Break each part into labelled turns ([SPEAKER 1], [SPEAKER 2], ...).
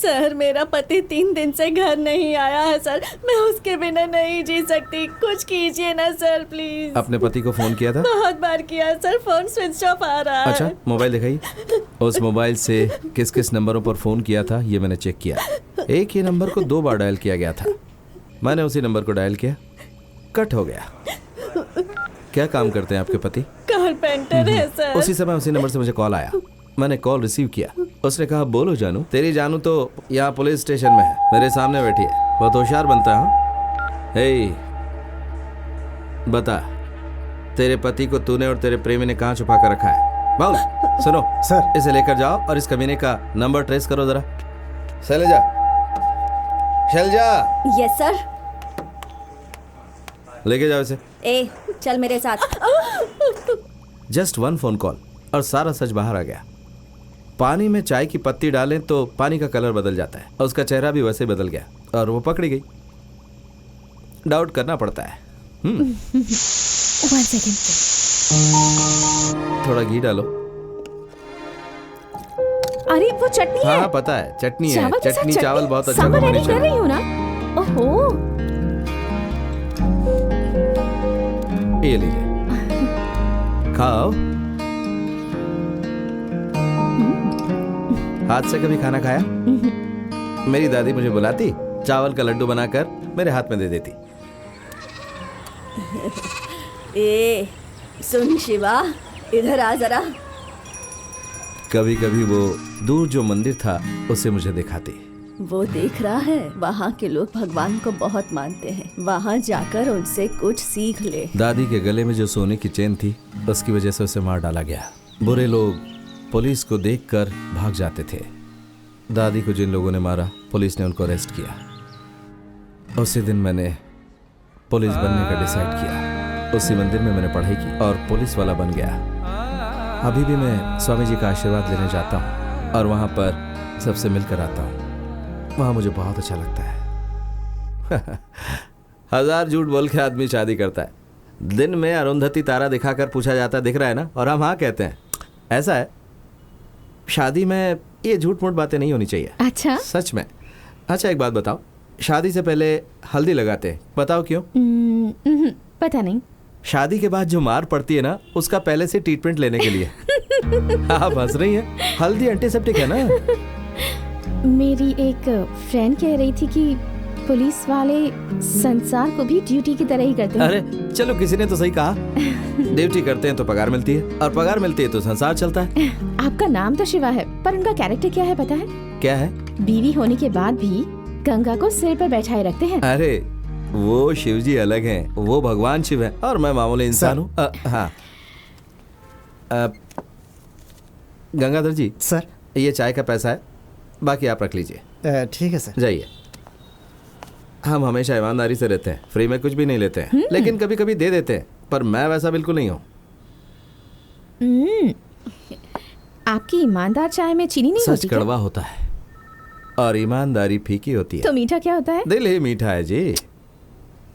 [SPEAKER 1] Sir मेरा पति 3 दिन से घर नहीं आया है सर, मैं उसके बिना नहीं जी सकती, कुछ कीजिए ना सर प्लीज।
[SPEAKER 2] अपने पति को फोन किया था?
[SPEAKER 1] बहुत बार किया सर, फोन स्विच ऑफ आ रहा है।
[SPEAKER 2] अच्छा, मोबाइल दिखाइए। उस मोबाइल से किस किस नंबरों पर फोन किया था ये मैंने चेक किया। एक ही नंबर को 2 बार डायल किया गया था। मैंने उसी नंबर को डायल किया, कट हो गया। क्या काम करते हैं आपके पति?
[SPEAKER 1] कारपेंटर है सर।
[SPEAKER 2] उसी समय उसी नंबर से मुझे कॉल आया, मैंने कॉल रिसीव किया। उसने कहा बोलो जानू, तेरी जानू तो यहाँ पुलिस स्टेशन में है, मेरे सामने बैठी है, बहुत होशियार बनता है। हे बता, तेरे पति को तूने और तेरे प्रेमी ने कहाँ छुपा कर रखा है? बोल। सुनो
[SPEAKER 3] सर,
[SPEAKER 2] इसे लेकर जाओ और इस कमीने का नंबर ट्रेस करो जरा। शैलजा, शैलजा।
[SPEAKER 1] Yes sir.
[SPEAKER 2] लेके जाओ इसे।
[SPEAKER 1] ए चल मेरे साथ।
[SPEAKER 2] जस्ट 1 फोन कॉल और सारा सच बाहर आ गया। पानी में चाय की पत्ती डालें तो पानी का कलर बदल जाता है और उसका चेहरा भी वैसे बदल गया और वो पकड़ी गई। डाउट करना पड़ता है।
[SPEAKER 1] 1 सेकंड।
[SPEAKER 2] थोड़ा घी डालो।
[SPEAKER 1] अरे वो चटनी है।
[SPEAKER 2] हाँ पता है, चटनी है।
[SPEAKER 1] चावल के साथ
[SPEAKER 2] चटनी चावल बहुत अच्छा
[SPEAKER 1] सांभर रेडी कर
[SPEAKER 2] कॉम्बिनेशन
[SPEAKER 1] रही
[SPEAKER 2] है।
[SPEAKER 1] हूँ ना। ओहो,
[SPEAKER 2] ये लीजिए, खाओ। हाथ से कभी खाना खाया? मेरी दादी मुझे बुलाती, चावल का लड्डू बनाकर मेरे हाथ में दे देती।
[SPEAKER 1] ए सुन शिवा, इधर आ जरा।
[SPEAKER 2] कभी कभी वो दूर जो मंदिर था उसे मुझे दिखाती।
[SPEAKER 1] वो देख रहा है, वहाँ के लोग भगवान को बहुत मानते हैं, वहाँ जाकर उनसे कुछ सीख ले।
[SPEAKER 2] दादी के गले में जो सोने की चेन थी उसकी वजह से उसे मार डाला गया। बुरे लोग पुलिस को देखकर भाग जाते थे। दादी को जिन लोगों ने मारा पुलिस ने उनको अरेस्ट किया। उसी दिन मैंने पुलिस बनने का डिसाइड किया। उसी मंदिर में मैंने पढ़ाई की और पुलिस वाला बन गया। अभी भी मैं स्वामी जी का आशीर्वाद लेने जाता हूँ और वहाँ पर सबसे मिलकर आता हूँ। वहाँ मुझे बहुत अच्छा लगता है। 1000 झूठ बोल के आदमी शादी करता है। दिन में अरुंधति तारा दिखाकर पूछा जाता है दिख रहा है ना, और हम हाँ कहते हैं। ऐसा है, शादी में ये झूठ मूठ बातें नहीं होनी चाहिए।
[SPEAKER 1] अच्छा,
[SPEAKER 2] सच में। अच्छा एक बात बताओ, शादी से पहले हल्दी लगाते हैं, बताओ क्यों?
[SPEAKER 1] पता नहीं।
[SPEAKER 2] शादी के बाद जो मार पड़ती है ना, उसका पहले से ट्रीटमेंट लेने के लिए। आप हंस रही हैं, हल्दी एंटीसेप्टिक है ना।
[SPEAKER 1] मेरी एक फ्रेंड कह रही थी कि पुलिस वाले संसार को भी ड्यूटी की तरह ही करते हैं।
[SPEAKER 2] अरे चलो, किसी ने तो सही कहा। ड्यूटी करते हैं तो पगार मिलती है, और पगार मिलती है तो संसार चलता है।
[SPEAKER 1] आपका नाम तो शिवा है, पर उनका कैरेक्टर क्या है पता है?
[SPEAKER 2] क्या है?
[SPEAKER 1] बीवी होने के बाद भी गंगा को सिर पर बैठाए रखते हैं।
[SPEAKER 2] अरे वो शिव जी अलग हैं, वो भगवान शिव है और मैं मामूली इंसान हूँ। हाँ गंगाधर जी,
[SPEAKER 3] सर
[SPEAKER 2] ये चाय का पैसा है, बाकी आप रख लीजिए।
[SPEAKER 3] ठीक है सर।
[SPEAKER 2] जाइए। हम हमेशा ईमानदारी से रहते हैं, फ्री में कुछ भी नहीं लेते हैं, लेकिन कभी कभी दे देते हैं, पर मैं वैसा बिल्कुल नहीं हूँ।
[SPEAKER 1] आपकी ईमानदार चाय में चीनी नहीं होती?
[SPEAKER 2] सच कड़वा होता है और ईमानदारी फीकी होती है।
[SPEAKER 1] तो मीठा क्या होता है?
[SPEAKER 2] दिल ही मीठा है जी।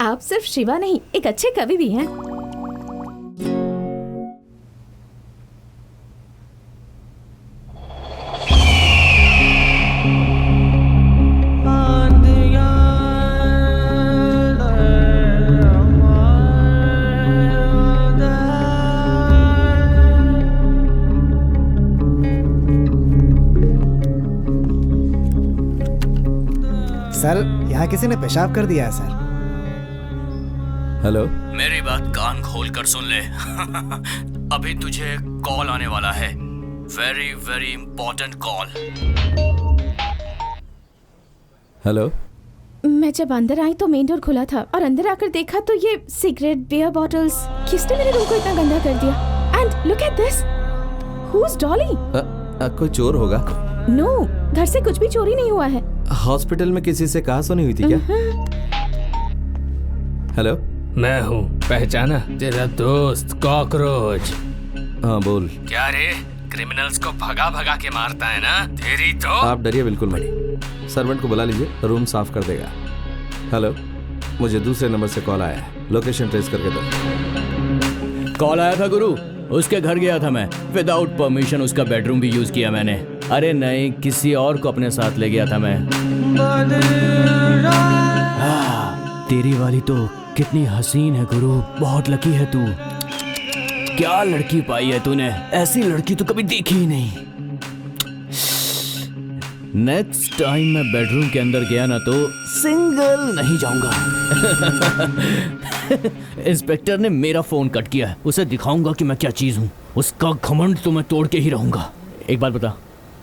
[SPEAKER 1] आप सिर्फ शिवा नहीं, एक अच्छे कवि भी हैं।
[SPEAKER 3] सर यहाँ किसी ने पेशाब कर दिया है सर।
[SPEAKER 2] हेलो,
[SPEAKER 4] मेरी बात कान खोल कर सुन ले। अभी तुझे कॉल आने वाला है, very very important call.
[SPEAKER 2] Hello.
[SPEAKER 1] मैं जब अंदर आई तो मेन डोर खुला था और अंदर आकर देखा तो ये सिगरेट, बियर बॉटल्स, किसने मेरे रूम को इतना गंदा कर दिया? And look at this, who is Dolly?
[SPEAKER 2] कोई चोर होगा।
[SPEAKER 1] नो, घर से कुछ भी चोरी नहीं हुआ है।
[SPEAKER 2] हॉस्पिटल में किसी से कहा सुनी हुई थी क्या? हेलो,
[SPEAKER 5] मैं हूँ, पहचाना? तेरा दोस्त कॉकरोच।
[SPEAKER 2] हाँ बोल।
[SPEAKER 5] क्या रे, क्रिमिनल्स को भगा भगा के मारता है ना? तेरी तो।
[SPEAKER 2] आप डरिए बिल्कुल मत। सर्वेंट को बुला लीजिए, रूम साफ कर देगा। हेलो, मुझे दूसरे नंबर से कॉल आया है, लोकेशन ट्रेस करके दो।
[SPEAKER 4] कॉल आया था गुरु, उसके घर गया था मैं, विदाउट परमिशन उसका बेडरूम भी यूज किया मैंने। अरे नहीं, किसी और को अपने साथ ले गया था मैं। तेरी वाली तो कितनी हसीन है गुरु, बहुत लकी है तू। क्या लड़की पाई है तूने, ऐसी लड़की तो कभी देखी ही नहीं। नेक्स्ट टाइम मैं बेडरूम के अंदर गया ना तो सिंगल नहीं जाऊंगा। इंस्पेक्टर ने मेरा फोन कट किया है, उसे दिखाऊंगा कि मैं क्या चीज हूँ। उसका घमंड तो मैं तोड़ के ही रहूंगा। एक बात बता,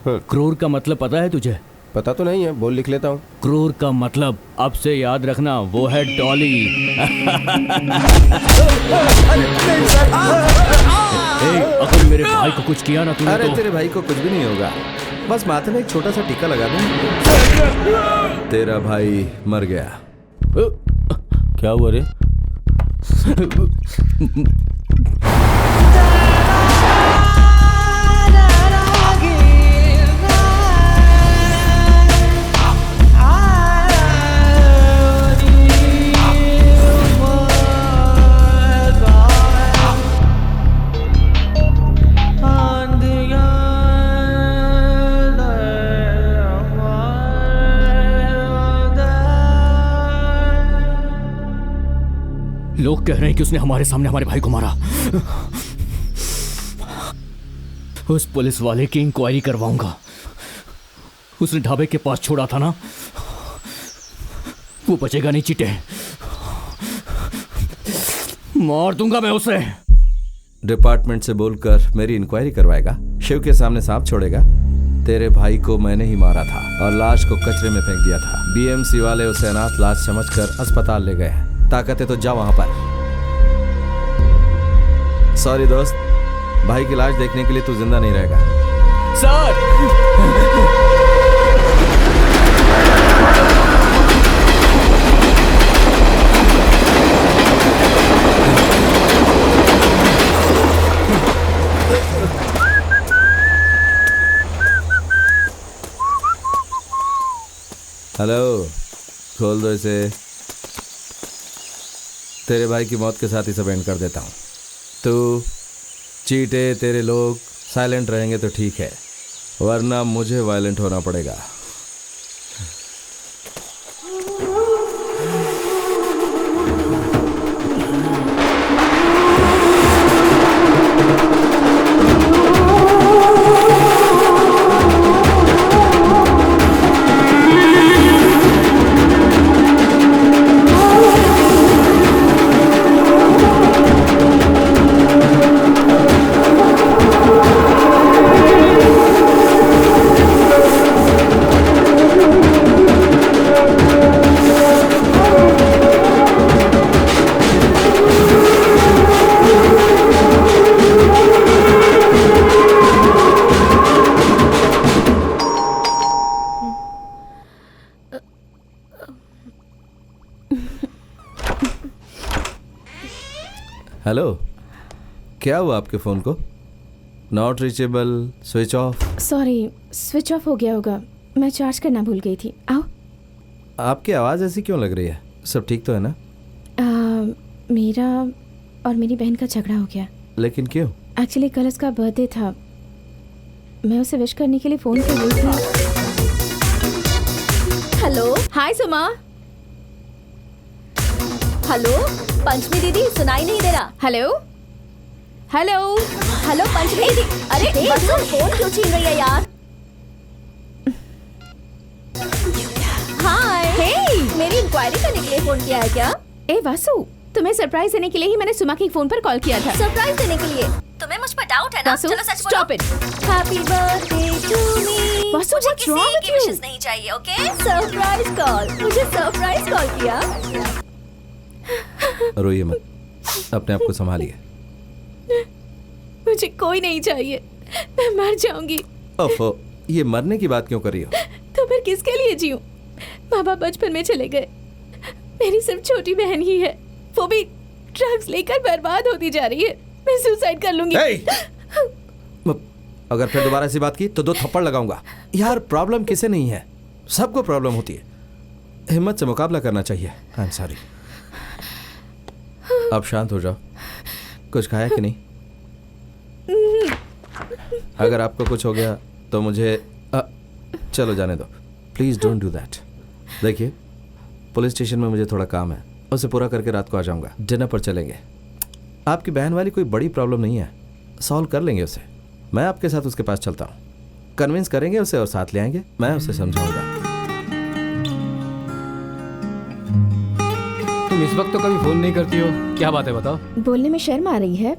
[SPEAKER 4] क्रूर का मतलब पता है तुझे?
[SPEAKER 6] पता तो नहीं है, बोल लिख लेता हूँ।
[SPEAKER 4] क्रूर का मतलब अब से याद रखना, वो है डॉली। अगर मेरे भाई को कुछ किया ना तूने
[SPEAKER 2] अरे
[SPEAKER 4] तो...
[SPEAKER 2] तेरे भाई को कुछ भी नहीं होगा, बस माथे में एक छोटा सा टीका लगा दे। तेरा भाई मर गया।
[SPEAKER 4] क्या हुआ रे? लोग कह रहे हैं कि उसने हमारे सामने हमारे भाई को मारा। उस पुलिस वाले की इंक्वायरी करवाऊंगा। उसने ढाबे के पास छोड़ा था ना, वो बचेगा नहीं चिटे। मार दूंगा मैं उसे।
[SPEAKER 2] डिपार्टमेंट से बोलकर मेरी इंक्वायरी करवाएगा, शिव के सामने सांप छोड़ेगा। तेरे भाई को मैंने ही मारा था और लाश को कचरे में फेंक दिया था। बीएमसी वाले उसे अनाथ लाश समझकर अस्पताल ले गए। ताकत है तो जा वहां पर। सॉरी दोस्त, भाई की लाश देखने के लिए तू जिंदा नहीं रहेगा।
[SPEAKER 4] सर!
[SPEAKER 2] हेलो, खोल दो इसे। तेरे भाई की मौत के साथ ही सब एंड कर देता हूँ। तू, चीटे, तेरे लोग साइलेंट रहेंगे तो ठीक है, वरना मुझे वायलेंट होना पड़ेगा। हेलो, क्या हुआ आपके फ़ोन को? Not reachable, switch off.
[SPEAKER 1] Sorry, switch off हो गया होगा, मैं चार्ज करना भूल गई थी। आओ।
[SPEAKER 2] आपकी आवाज़ ऐसी क्यों लग रही है? सब ठीक तो है ना?
[SPEAKER 1] मेरा और मेरी बहन का झगड़ा हो गया।
[SPEAKER 2] लेकिन क्यों?
[SPEAKER 1] एक्चुअली कल उसका बर्थडे था, मैं उसे विश करने के लिए फ़ोन कर रही थी।
[SPEAKER 7] हेलो,
[SPEAKER 1] हाय सुमा।
[SPEAKER 7] हेलो पंचमी दीदी, सुनाई नहीं दे रहा।
[SPEAKER 1] हेलो हेलो
[SPEAKER 7] हेलो पंचमी दीदी। अरे बसु, फोन क्यों छीन रही है यार? हाय।
[SPEAKER 1] हे,
[SPEAKER 7] मेरी इंक्वायरी करने के लिए फोन किया है क्या?
[SPEAKER 1] ए वासु, तुम्हें सरप्राइज देने के लिए ही मैंने सुमा के फोन पर कॉल किया था।
[SPEAKER 7] सरप्राइज देने के लिए? तुम्हें मुझ पर डाउट है ना?
[SPEAKER 1] वासु,
[SPEAKER 7] चलो सच बोलो।
[SPEAKER 1] Stop it.
[SPEAKER 7] Happy birthday to me.
[SPEAKER 1] Vasu,
[SPEAKER 7] मुझे
[SPEAKER 1] what's wrong
[SPEAKER 7] किसी
[SPEAKER 1] with
[SPEAKER 7] की
[SPEAKER 1] you?
[SPEAKER 7] विशेष नहीं चाहिए, ओके? सरप्राइज कॉल, मुझे सरप्राइज कॉल किया।
[SPEAKER 2] रोइए मत, अपने आप को संभालिए।
[SPEAKER 1] मुझे कोई नहीं चाहिए, मैं मर जाऊंगी।
[SPEAKER 2] ओफो, ये मरने की बात क्यों कर रही हो?
[SPEAKER 1] तो फिर किसके लिए जीऊं? माँ बाप बचपन में चले गए, मेरी सिर्फ छोटी बहन ही है, वो भी ड्रग्स लेकर बर्बाद होती जा रही है। मैं सुसाइड कर लूंगी।
[SPEAKER 2] अगर फिर दोबारा ऐसी बात की तो 2 थप्पड़ लगाऊंगा। यार, प्रॉब्लम किसे नहीं है, सबको प्रॉब्लम होती है। हिम्मत से मुकाबला करना चाहिए। I am sorry. अब शांत हो जाओ। कुछ खाया कि नहीं? अगर आपको कुछ हो गया तो मुझे चलो जाने दो, प्लीज़ डोंट डू दैट। देखिए, पुलिस स्टेशन में मुझे थोड़ा काम है, उसे पूरा करके रात को आ जाऊंगा। डिनर पर चलेंगे। आपकी बहन वाली कोई बड़ी प्रॉब्लम नहीं है, सॉल्व कर लेंगे उसे। मैं आपके साथ उसके पास चलता हूँ, कन्विंस करेंगे उसे और साथ ले आएंगे। मैं उसे समझाऊंगा।
[SPEAKER 8] तुम इस वक्त तो कभी फोन नहीं करती हो, क्या बात है बताओ।
[SPEAKER 1] बोलने में शर्म आ रही है,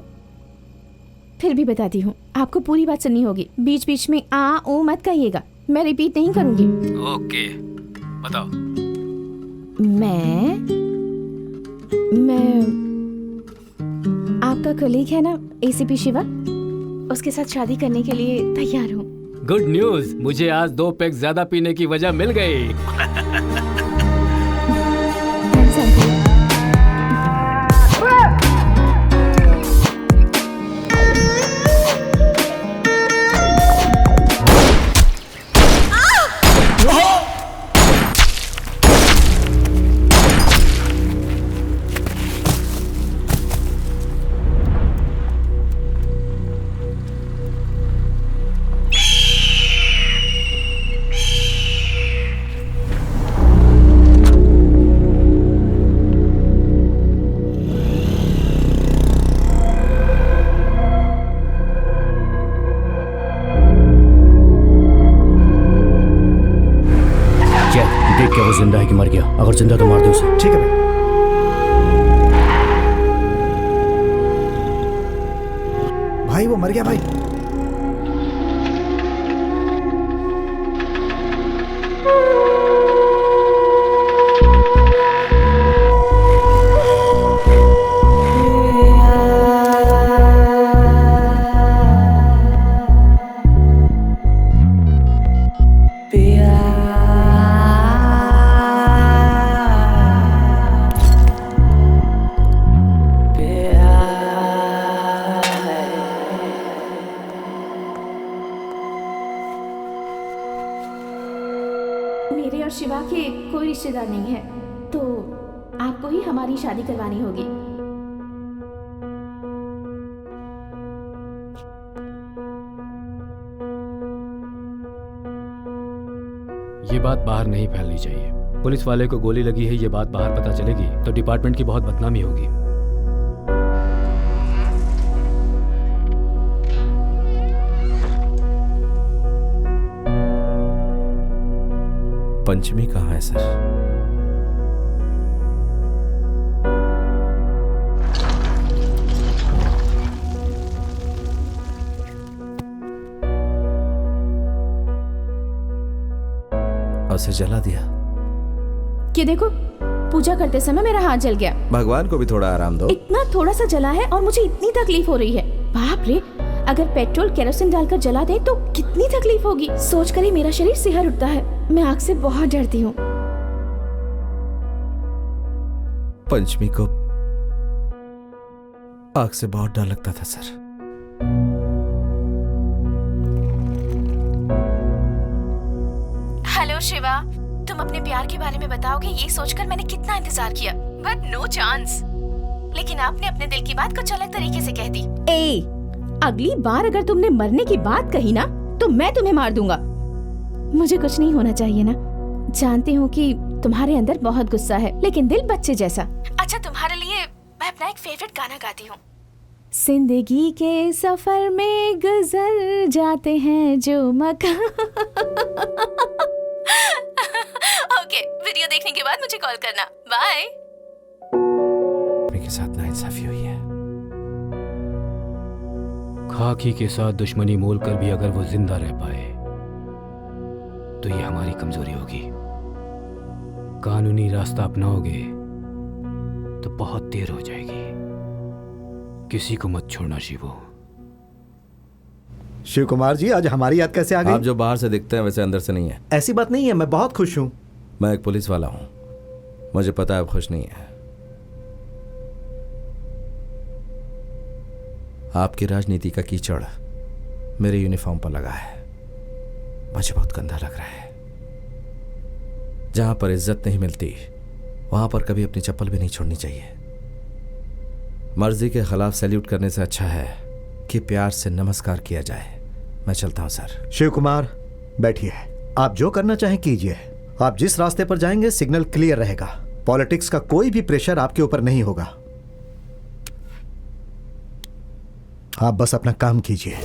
[SPEAKER 1] फिर भी बताती हूँ। आपको पूरी बात सुननी होगी, बीच बीच में आ ओ मत कहिएगा, मैं रिपीट नहीं करूंगी।
[SPEAKER 5] ओके, बताओ।
[SPEAKER 1] मैं आपका कलीग है ना एसीपी शिवा, उसके साथ शादी करने के लिए तैयार हूँ।
[SPEAKER 8] गुड न्यूज, मुझे आज 2 पैक ज्यादा पीने की वजह मिल गई।
[SPEAKER 1] Thanks, uncle.
[SPEAKER 4] देख क्या वो जिंदा है कि मर गया? अगर जिंदा तो मार दो उसे।
[SPEAKER 3] ठीक है भाई वो मर गया भाई।
[SPEAKER 1] मेरे और शिवा के कोई रिश्तेदार नहीं है, तो आपको ही हमारी शादी करवानी होगी।
[SPEAKER 8] ये बात बाहर नहीं फैलनी चाहिए। पुलिस वाले को गोली लगी है, ये बात बाहर पता चलेगी तो डिपार्टमेंट की बहुत बदनामी होगी।
[SPEAKER 2] पंचमी कहाँ है सर? उसे जला दिया
[SPEAKER 1] कि देखो, पूजा करते समय मेरा हाथ जल गया।
[SPEAKER 2] भगवान को भी थोड़ा आराम दो।
[SPEAKER 1] इतना थोड़ा सा जला है और मुझे इतनी तकलीफ हो रही है। बाप रे, अगर पेट्रोल केरोसिन डालकर जला दे तो कितनी तकलीफ होगी, सोचकर ही मेरा शरीर सिहर उठता है। मैं आग से बहुत डरती हूँ।
[SPEAKER 2] पंचमी को आग से बहुत डर लगता था सर।
[SPEAKER 1] हेलो शिवा, तुम अपने प्यार के बारे में बताओगे ये सोचकर मैंने कितना इंतजार किया, बट नो चांस। लेकिन आपने अपने दिल की बात कुछ अलग तरीके से कह दी। ए, अगली बार अगर तुमने मरने की बात कही ना तो मैं तुम्हें मार दूंगा। मुझे कुछ नहीं होना चाहिए ना। जानती हूँ कि तुम्हारे अंदर बहुत गुस्सा है, लेकिन दिल बच्चे जैसा। अच्छा, तुम्हारे लिए मैं अपना एक फेवरेट गाना गाती हूँ। जिंदगी के सफर में गुजर जाते हैं जो मकान। ओके, वीडियो देखने के बाद मुझे कॉल करना। बाय।
[SPEAKER 2] मेरे साथ नाइंसाफी हुई है।
[SPEAKER 8] खाकी के साथ दुश्मनी मोल कर भी अगर वो जिंदा रह पाए तो ये हमारी कमजोरी होगी। कानूनी रास्ता अपनाओगे तो बहुत देर हो जाएगी। किसी को मत छोड़ना शिवो।
[SPEAKER 3] शिव कुमार जी, आज हमारी याद कैसे आ गई?
[SPEAKER 2] आप जो बाहर से दिखते हैं वैसे अंदर से नहीं है।
[SPEAKER 3] ऐसी बात नहीं है, मैं बहुत खुश हूँ।
[SPEAKER 2] मैं एक पुलिस वाला हूँ, मुझे पता है आप खुश नहीं है। आपकी राजनीति का कीचड़ मेरे यूनिफॉर्म पर लगा है, मुझे बहुत गंदा लग रहा है। जहां पर इज्जत नहीं मिलती वहां पर कभी अपनी चप्पल भी नहीं छोड़नी चाहिए। मर्जी के खिलाफ सैल्यूट करने से अच्छा है कि प्यार से नमस्कार किया जाए। मैं चलता हूं सर।
[SPEAKER 3] शिव कुमार,
[SPEAKER 9] बैठिए। आप जो करना चाहें कीजिए। आप जिस रास्ते पर जाएंगे सिग्नल क्लियर रहेगा। पॉलिटिक्स का कोई भी प्रेशर आपके ऊपर नहीं होगा। आप बस अपना काम कीजिए।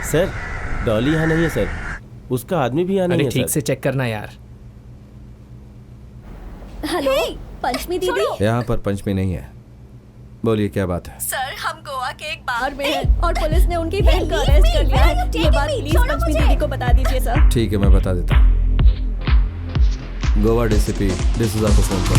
[SPEAKER 6] सर डॉली यहाँ नहीं है सर, उसका आदमी भी यहाँ नहीं है।
[SPEAKER 10] ठीक से चेक करना यार।
[SPEAKER 7] हेलो पंचमी दीदी।
[SPEAKER 2] यहाँ पर पंचमी नहीं है। बोलिए क्या बात है?
[SPEAKER 7] सर हम गोवा के एक बार में हैं और पुलिस ने उनकी बहन को अरेस्ट कर लिया है। ये बात प्लीज पंचमी दीदी को बता दीजिए सर।
[SPEAKER 2] ठीक है, मैं बता देता हूँ। गोवा डीसीपी डिसूजा को फोन करो।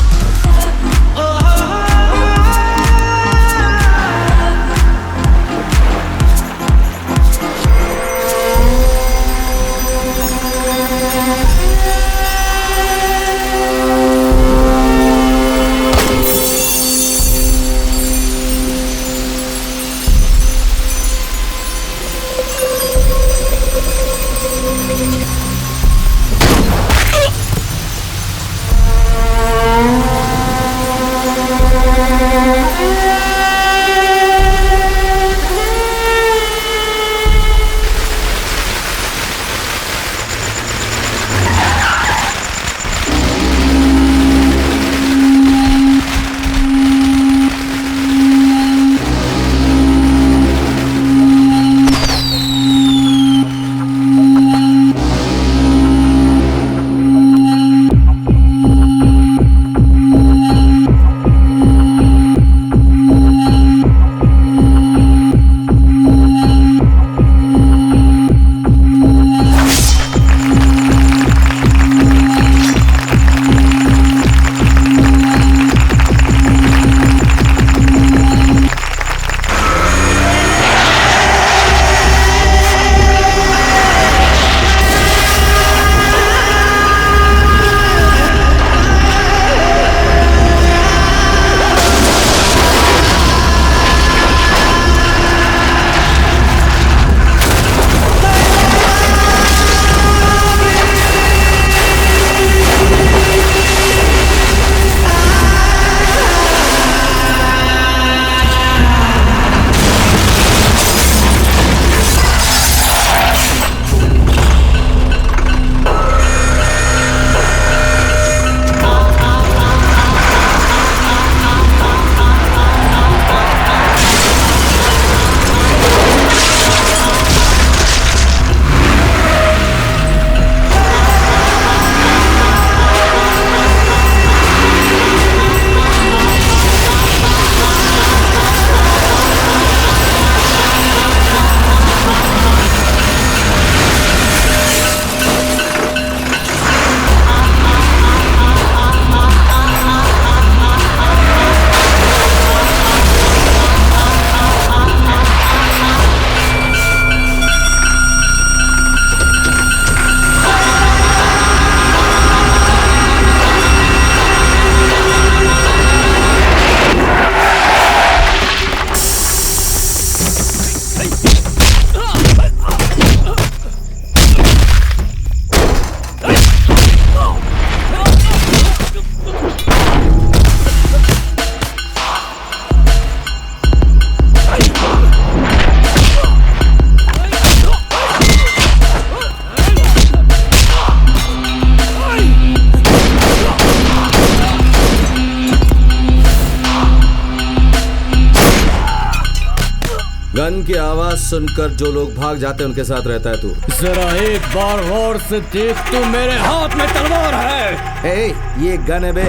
[SPEAKER 2] गन की आवाज सुनकर जो लोग भाग जाते हैं उनके साथ रहता है तू।
[SPEAKER 4] जरा एक बार गौर से देख, तू मेरे हाथ में तलवार है।
[SPEAKER 2] ए, ये गन है बे।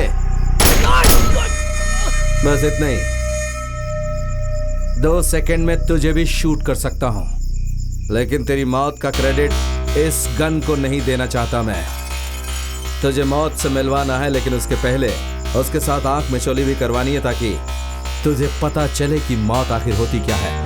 [SPEAKER 2] बस इतना ही। 2 सेकंड में तुझे भी शूट कर सकता हूं, लेकिन तेरी मौत का क्रेडिट इस गन को नहीं देना चाहता मैं। तुझे मौत से मिलवाना है, लेकिन उसके पहले उसके साथ आंख मिचौली भी करवानी है, ताकि तुझे पता चले कि मौत आखिर होती क्या है।